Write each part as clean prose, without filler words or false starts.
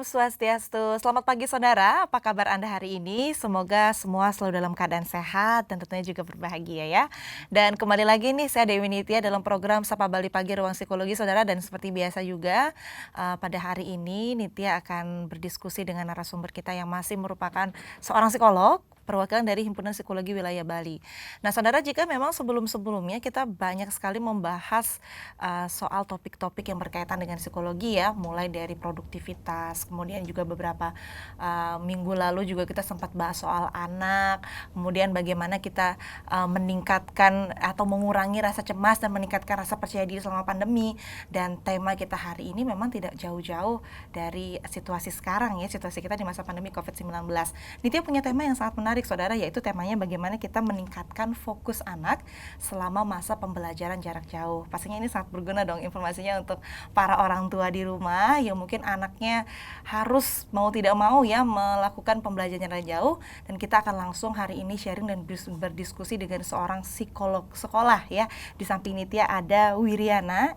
Om Swastiastu. Selamat pagi saudara, apa kabar Anda hari ini? Semoga semua selalu dalam keadaan sehat dan tentunya juga berbahagia ya. Dan kembali lagi nih saya Dewi Nitya dalam program Sapa Bali Pagi Ruang Psikologi saudara. Dan seperti biasa juga pada hari ini Nitya akan berdiskusi dengan narasumber kita yang masih merupakan seorang psikolog, perwakilan dari Himpunan Psikologi Wilayah Bali. Nah saudara, jika memang sebelum-sebelumnya kita banyak sekali membahas soal topik-topik yang berkaitan dengan psikologi ya, mulai dari produktivitas, kemudian juga beberapa minggu lalu juga kita sempat bahas soal anak, kemudian bagaimana kita meningkatkan atau mengurangi rasa cemas dan meningkatkan rasa percaya diri selama pandemi. Dan tema kita hari ini memang tidak jauh-jauh dari situasi sekarang ya, situasi kita di masa pandemi COVID-19. Nitya punya tema yang sangat menarik saudara, yaitu temanya bagaimana kita meningkatkan fokus anak selama masa pembelajaran jarak jauh. Pastinya ini sangat berguna dong informasinya untuk para orang tua di rumah yang mungkin anaknya harus mau tidak mau ya melakukan pembelajaran jarak jauh. Dan kita akan langsung hari ini sharing dan berdiskusi dengan seorang psikolog sekolah ya. Di samping Nitya ada Wiriana,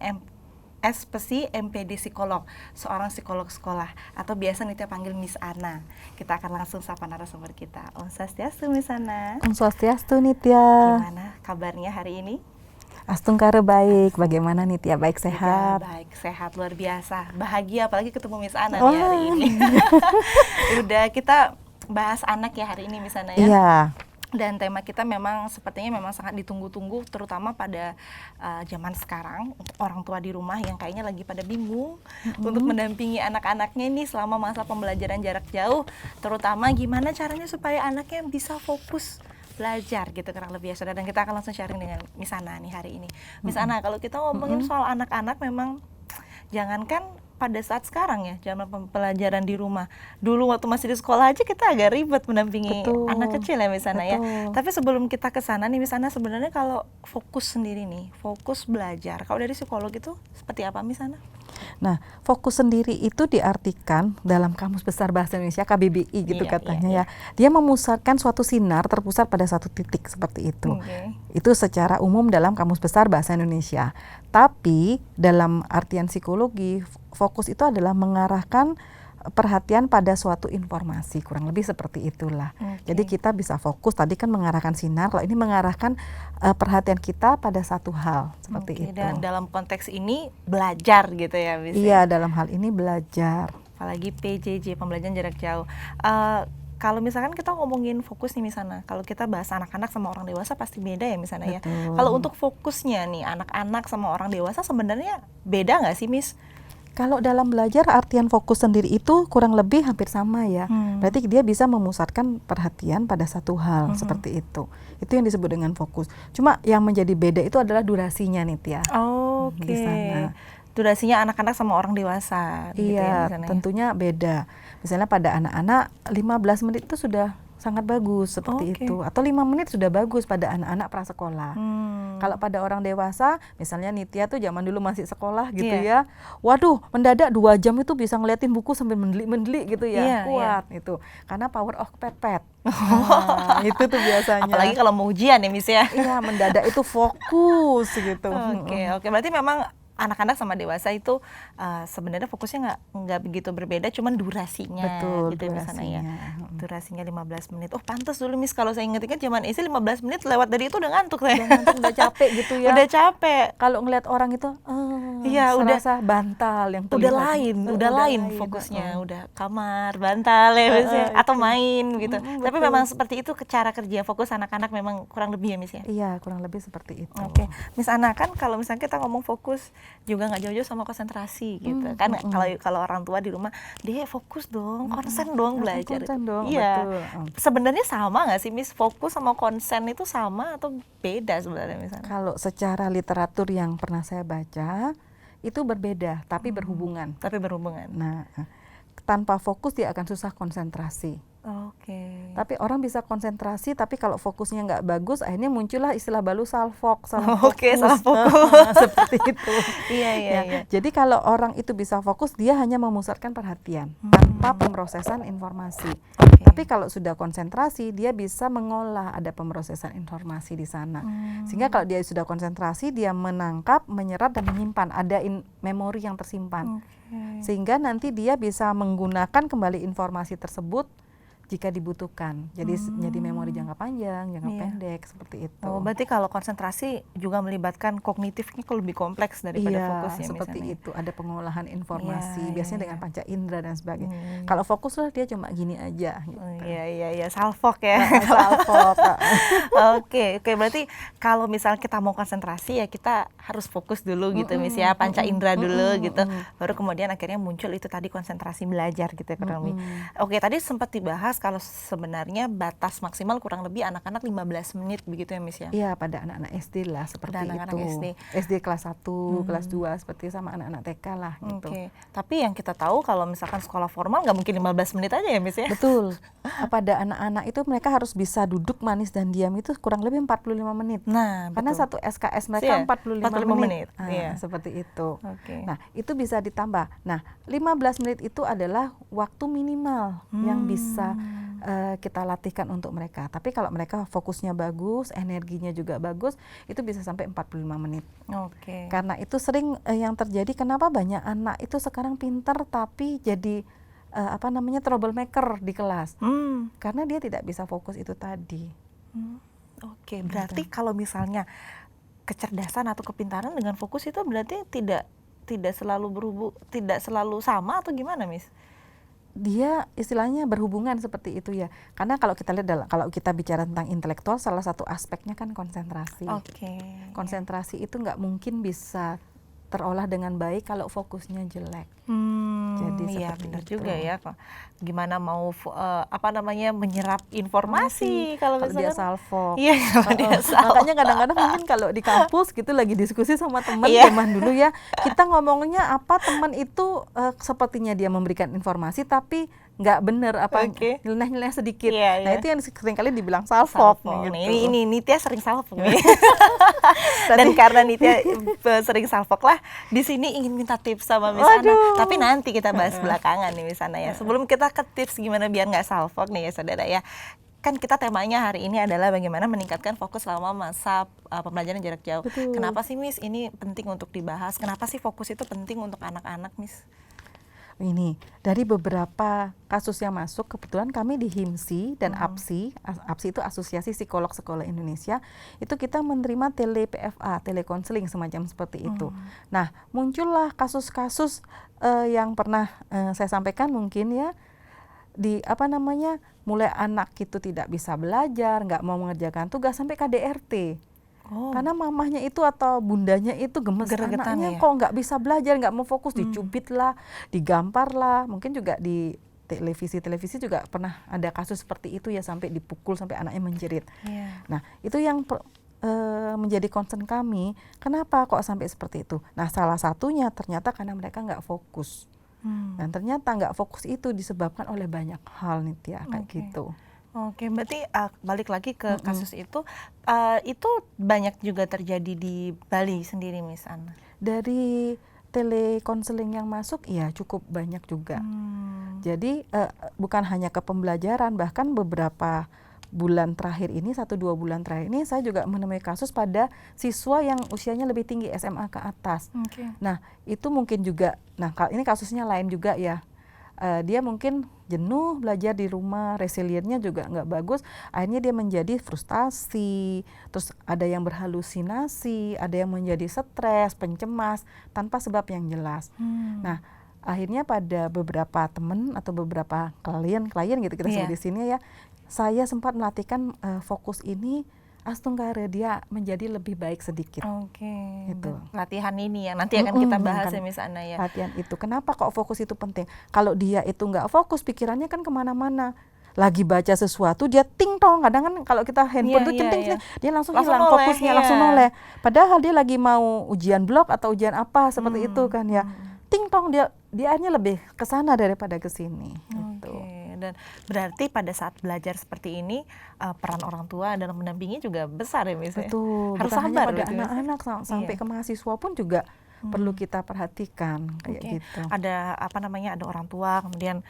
SPSI MPD Psikolog, seorang psikolog sekolah, atau biasa Nitya panggil Miss Ana. Kita akan langsung sapa narasumber kita. Om Swastiastu Miss Ana. Om Swastiastu Nitya. Gimana kabarnya hari ini? Astungkare baik, bagaimana Nitya? Baik, sehat? Ya, baik, sehat, luar biasa. Bahagia apalagi ketemu Miss Ana nih hari ini. Udah, kita bahas anak ya hari ini Miss Ana ya? Iya. Dan tema kita sepertinya sangat ditunggu-tunggu, terutama pada zaman sekarang, untuk orang tua di rumah yang kayaknya lagi pada bingung untuk mendampingi anak-anaknya ini selama masa pembelajaran jarak jauh, terutama gimana caranya supaya anaknya bisa fokus belajar gitu kurang lebih ya saudara. Dan kita akan langsung sharing dengan Miss Ana nih hari ini. Miss Ana, kalau kita ngomongin soal anak-anak, memang jangankan pada saat sekarang ya, zaman pelajaran di rumah. Dulu waktu masih di sekolah aja kita agak ribet mendampingi anak kecil ya Miss Ana ya. Tapi sebelum kita ke sana nih Miss Ana, sebenarnya kalau fokus sendiri nih, fokus belajar, kalau dari psikolog itu seperti apa Miss Ana? Nah, fokus sendiri itu diartikan dalam Kamus Besar Bahasa Indonesia KBBI gitu katanya ya. Dia memusatkan suatu sinar terpusat pada satu titik seperti itu. Itu secara umum dalam Kamus Besar Bahasa Indonesia. Tapi dalam artian psikologi, fokus itu adalah mengarahkan perhatian pada suatu informasi, kurang lebih seperti itulah. Jadi kita bisa fokus, tadi kan mengarahkan sinar, kalau ini mengarahkan perhatian kita pada satu hal, seperti itu. Dan dalam konteks ini belajar gitu ya Miss? Iya, dalam hal ini belajar. Apalagi PJJ, pembelajaran jarak jauh. Kalau misalkan kita ngomongin fokus nih misalnya, kalau kita bahas anak-anak sama orang dewasa pasti beda ya misalnya ya. Kalau untuk fokusnya nih, anak-anak sama orang dewasa sebenarnya beda nggak sih Miss? Kalau dalam belajar artian fokus sendiri itu kurang lebih hampir sama ya. Berarti dia bisa memusatkan perhatian pada satu hal seperti itu. Itu yang disebut dengan fokus. Cuma yang menjadi beda itu adalah durasinya Nitya. Di sana. Durasinya anak-anak sama orang dewasa. Iya, gitu ya, tentunya beda. Misalnya pada anak-anak 15 menit itu sudah sangat bagus seperti itu, atau 5 menit sudah bagus pada anak-anak prasekolah. Kalau pada orang dewasa, misalnya Nitya tuh zaman dulu masih sekolah gitu ya, waduh mendadak 2 jam itu bisa ngeliatin buku sambil mendelik-mendelik gitu ya, kuat itu, karena power of pepet. Nah, itu tuh biasanya. Apalagi kalau mau ujian ya Miss ya. Iya, mendadak itu fokus gitu. Oke, berarti memang anak-anak sama dewasa itu sebenarnya fokusnya nggak begitu berbeda, cuman durasinya. Betul, gitu durasinya. Durasinya 15 menit. Oh pantas dulu Miss, kalau saya ingat zaman SD 15 menit lewat dari itu udah ngantuk saya. Udah capek gitu ya. Udah capek. Kalau ngeliat orang itu, serasa bantal yang terlihat. Udah lain fokusnya, udah kamar, bantal ya Miss ya, atau main gitu. Tapi memang seperti itu cara kerja fokus anak-anak memang kurang lebih ya Miss ya? Iya, kurang lebih seperti itu. Oke, Miss Ana, kan kalau misalnya kita ngomong fokus juga nggak jauh-jauh sama konsentrasi gitu kan. Kalau orang tua di rumah, dia fokus dong, konsen dong belajar. Konsen dong, iya. Betul. Sebenarnya sama nggak sih Miss, fokus sama konsen itu sama atau beda sebenarnya misalnya? Kalau secara literatur yang pernah saya baca itu berbeda tapi berhubungan. Tapi berhubungan. Nah, tanpa fokus dia akan susah konsentrasi. Oke. Tapi orang bisa konsentrasi, tapi kalau fokusnya nggak bagus, akhirnya muncullah istilah baru salah fokus. salah fokus. Seperti itu. Iya. Jadi kalau orang itu bisa fokus, dia hanya memusatkan perhatian tanpa pemrosesan informasi. Tapi kalau sudah konsentrasi, dia bisa mengolah, ada pemrosesan informasi di sana. Sehingga kalau dia sudah konsentrasi, dia menangkap, menyerap dan menyimpan, ada memori yang tersimpan. Sehingga nanti dia bisa menggunakan kembali informasi tersebut jika dibutuhkan. Jadi memori jangka panjang, jangka pendek, seperti itu. Oh, berarti kalau konsentrasi juga melibatkan kognitifnya lebih kompleks daripada fokus ya, seperti misalnya. itu. Ada pengolahan informasi, biasanya dengan panca indera dan sebagainya. Hmm. Kalau fokus lah dia cuma gini aja. Gitu. Iya, salfok ya. Salfok. Oke, berarti kalau misal kita mau konsentrasi ya kita harus fokus dulu gitu, Miss ya, panca indera dulu gitu. Baru kemudian akhirnya muncul itu tadi konsentrasi belajar gitu ya, kurang lebih. Oke, tadi sempat dibahas kalau sebenarnya batas maksimal kurang lebih anak-anak 15 menit begitu ya, Miss ya? Iya, pada anak-anak SD lah seperti anak-anak itu. SD kelas 1, kelas 2 seperti sama anak-anak TK lah gitu. Oke. Tapi yang kita tahu kalau misalkan sekolah formal nggak mungkin 15 menit aja ya, Miss ya? Betul. Pada anak-anak itu mereka harus bisa duduk manis dan diam itu kurang lebih 45 menit. Nah, karena betul. satu SKS mereka 45 menit. Iya. Seperti itu. Oke. Nah, itu bisa ditambah. Nah, 15 menit itu adalah waktu minimal yang bisa kita latihkan untuk mereka. Tapi kalau mereka fokusnya bagus, energinya juga bagus, itu bisa sampai 45 menit. Oke. Karena itu sering yang terjadi, kenapa banyak anak itu sekarang pintar tapi jadi troublemaker di kelas. Karena dia tidak bisa fokus itu tadi. Oke, berarti kalau misalnya kecerdasan atau kepintaran dengan fokus itu berarti tidak selalu sama atau gimana, Miss? Dia istilahnya berhubungan seperti itu ya. Karena kalau kita lihat kalau kita bicara tentang intelektual, salah satu aspeknya kan konsentrasi. Konsentrasi itu nggak mungkin bisa terolah dengan baik kalau fokusnya jelek. Jadi iya, seperti benar itu. juga ya. Gimana mau menyerap informasi kalau dia salfok. Iya, dia salfok. Makanya kadang-kadang mungkin kalau di kampus gitu lagi diskusi sama teman zaman dulu ya, kita ngomongnya apa, teman itu sepertinya dia memberikan informasi tapi nggak benar, nyeleneh sedikit. Nah, itu yang seringkali dibilang salfok. Gitu. Ini Nitya sering salfok nih. Dan karena Nitya sering salfok lah, di sini ingin minta tips sama Miss Ana. Tapi nanti kita bahas belakangan nih Miss Ana ya. Sebelum kita ke tips gimana biar nggak salfok nih ya saudara ya. Kan kita temanya hari ini adalah bagaimana meningkatkan fokus selama masa pembelajaran jarak jauh. Betul. Kenapa sih, Miss, ini penting untuk dibahas? Kenapa sih fokus itu penting untuk anak-anak, Miss? Ini dari beberapa kasus yang masuk, kebetulan kami di HIMSI dan APSI itu Asosiasi Psikolog Sekolah Indonesia, itu kita menerima tele-PFA, telekonseling semacam seperti itu. Nah, muncullah kasus-kasus yang pernah saya sampaikan mungkin ya, mulai anak itu tidak bisa belajar, nggak mau mengerjakan tugas sampai KDRT. Karena mamahnya itu atau bundanya itu gemes, anaknya kok nggak bisa belajar, nggak mau fokus, dicubit lah, digampar lah, mungkin juga di televisi juga pernah ada kasus seperti itu ya, sampai dipukul sampai anaknya menjerit. Nah, itu yang menjadi concern kami, kenapa kok sampai seperti itu. Nah, salah satunya ternyata karena mereka nggak fokus. Dan ternyata nggak fokus itu disebabkan oleh banyak hal nih Tia, kayak gitu. Oke, berarti balik lagi ke kasus itu banyak juga terjadi di Bali sendiri, Miss Ana? Dari telekonseling yang masuk, ya cukup banyak juga. Jadi bukan hanya ke pembelajaran, bahkan beberapa bulan terakhir ini, 1-2 bulan terakhir ini, saya juga menemui kasus pada siswa yang usianya lebih tinggi, SMA ke atas. Nah, itu mungkin juga, ini kasusnya lain juga ya. Dia mungkin jenuh belajar di rumah, resiliennya juga nggak bagus, akhirnya dia menjadi frustasi, terus ada yang berhalusinasi, ada yang menjadi stres, pencemas, tanpa sebab yang jelas. Nah, akhirnya pada beberapa teman atau beberapa klien gitu kita sebut di sini ya, saya sempat melatihkan fokus ini Astungkara, dia menjadi lebih baik sedikit. Gitu. Latihan ini ya, nanti akan kita bahas ya Miss Ana ya. Latihan itu, kenapa kok fokus itu penting? Kalau dia itu nggak fokus, pikirannya kan kemana-mana. Lagi baca sesuatu, dia ting tong, kadang kan kalau kita handphone tuh centing, dia langsung hilang fokusnya, langsung noleh. Padahal dia lagi mau ujian blog atau ujian apa, seperti itu kan ya. Ting tong, dia akhirnya lebih ke sana daripada ke sini. Gitu. dan berarti pada saat belajar seperti ini peran orang tua dalam mendampingi juga besar ya Miss ya? Betul, Harus bukan hanya sabar pada berarti, Miss? anak-anak sampai Iya. ke mahasiswa pun juga perlu kita perhatikan kayak Oke. gitu. Ada apa namanya, ada orang tua, kemudian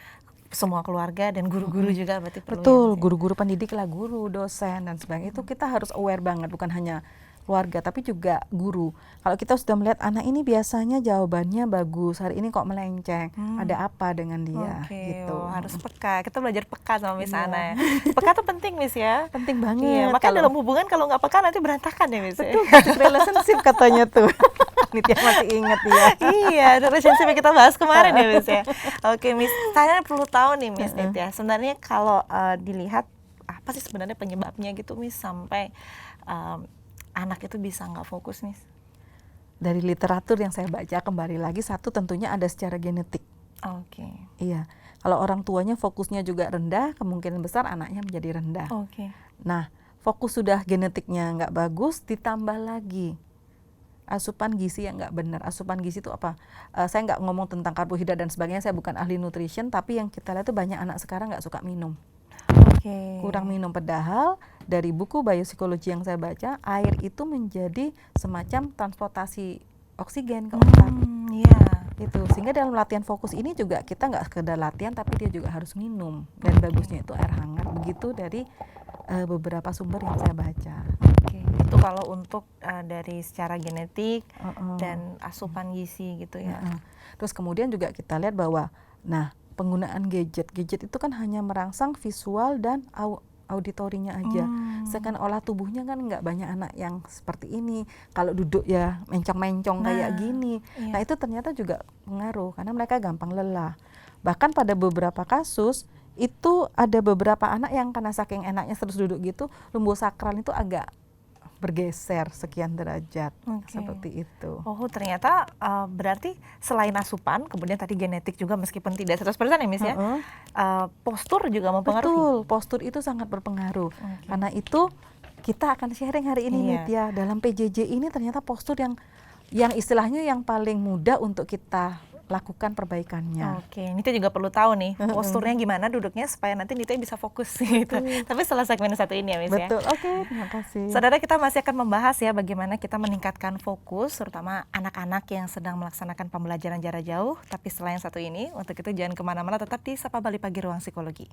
semua keluarga dan guru-guru juga berarti perlu ya, Betul, Miss ya? guru-guru pendidik lah, guru, dosen dan sebagainya itu kita harus aware banget, bukan hanya keluarga tapi juga guru. Kalau kita sudah melihat anak ini biasanya jawabannya bagus, hari ini kok melenceng, ada apa dengan dia Oke, gitu. oh, harus peka. Kita belajar peka sama Miss Iya. Ana ya. Peka tuh penting Miss ya. Penting banget. Iya, makanya dalam hubungan kalau nggak peka nanti berantakan ya Miss ya. Betul, toxic relationship katanya tuh. Nitya masih ingat ya. Iya, relationship yang kita bahas kemarin ya Miss ya. Oke Miss, saya perlu tahu nih Miss Nitya, sebenarnya kalau dilihat apa sih sebenarnya penyebabnya gitu Miss sampai anak itu bisa nggak fokus Miss? Dari literatur yang saya baca kembali lagi, satu tentunya ada secara genetik. Oke. Iya, kalau orang tuanya fokusnya juga rendah, kemungkinan besar anaknya menjadi rendah. Oke. Nah, fokus sudah genetiknya nggak bagus, ditambah lagi asupan gizi yang nggak benar. Asupan gizi itu apa? Saya nggak ngomong tentang karbohidrat dan sebagainya, saya bukan ahli nutrition, tapi yang kita lihat itu banyak anak sekarang nggak suka minum. Oke. Kurang minum, padahal dari buku biopsikologi yang saya baca, air itu menjadi semacam transportasi oksigen ke otak. Iya. Itu sehingga dalam latihan fokus ini juga kita nggak sekedar latihan, tapi dia juga harus minum, dan bagusnya itu air hangat. Begitu dari beberapa sumber yang saya baca. Oke. Itu kalau untuk dari secara genetik dan asupan gizi gitu ya. Terus kemudian juga kita lihat bahwa, nah, penggunaan gadget itu kan hanya merangsang visual dan auditorinya aja. Sedangkan olah tubuhnya kan nggak banyak anak yang seperti ini. Kalau duduk ya mencong-mencong kayak gini. Iya. Nah itu ternyata juga pengaruh karena mereka gampang lelah. Bahkan pada beberapa kasus itu ada beberapa anak yang karena saking enaknya terus duduk gitu, lumbu sakral itu agak bergeser sekian derajat. Seperti itu. Oh ternyata berarti selain asupan, kemudian tadi genetik juga meskipun tidak 100% ya Miss ya, postur juga mempengaruhi. Betul, postur itu sangat berpengaruh. Karena itu kita akan sharing hari ini Nitya, dalam PJJ ini ternyata postur yang istilahnya yang paling mudah untuk kita lakukan perbaikannya. Oke, Nitya juga perlu tahu nih posturnya gimana duduknya supaya nanti Nitya bisa fokus gitu. Tapi setelah segmen satu ini ya Miss ya. Betul, oke, terima kasih. Saudara, kita masih akan membahas ya bagaimana kita meningkatkan fokus terutama anak-anak yang sedang melaksanakan pembelajaran jarak jauh. Tapi setelah yang satu ini, untuk itu jangan kemana-mana, tetap di Sapa Bali Pagi Ruang Psikologi.